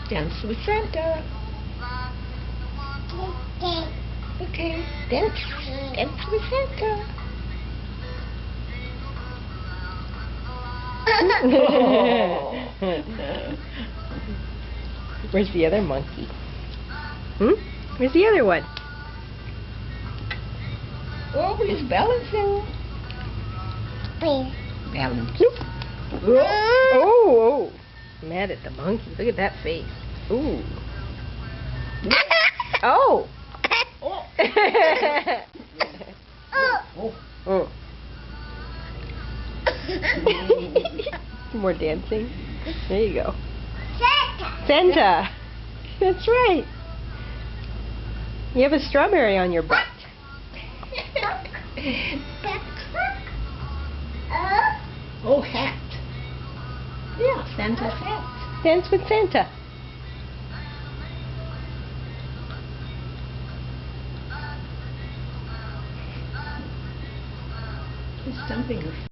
Dance with Santa. Okay. Dance with Santa. Where's the other monkey? Where's the other one? Oh, he's balancing. Balance. Oh, mad at the monkey. Look at that face. Ooh. Oh. Oh. More dancing. There you go. Santa. That's right. You have a strawberry on your butt. Oh, hat. Yeah, Santa's hat. Dance with Santa. He's stumping her.